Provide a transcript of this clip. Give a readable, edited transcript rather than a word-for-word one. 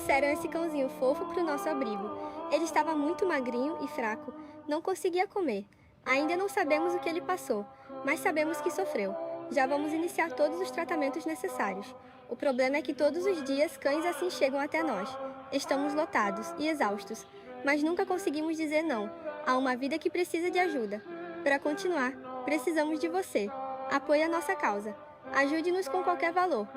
trouxeram esse cãozinho fofo para o nosso abrigo. Ele estava muito magrinho e fraco, não conseguia comer. Ainda não sabemos o que ele passou, mas sabemos que sofreu. Já vamos iniciar todos os tratamentos necessários. O problema é que todos os dias cães assim chegam até nós. Estamos lotados e exaustos, mas nunca conseguimos dizer não. Há uma vida que precisa de ajuda. Para continuar, precisamos de você. Apoie a nossa causa. Ajude-nos com qualquer valor.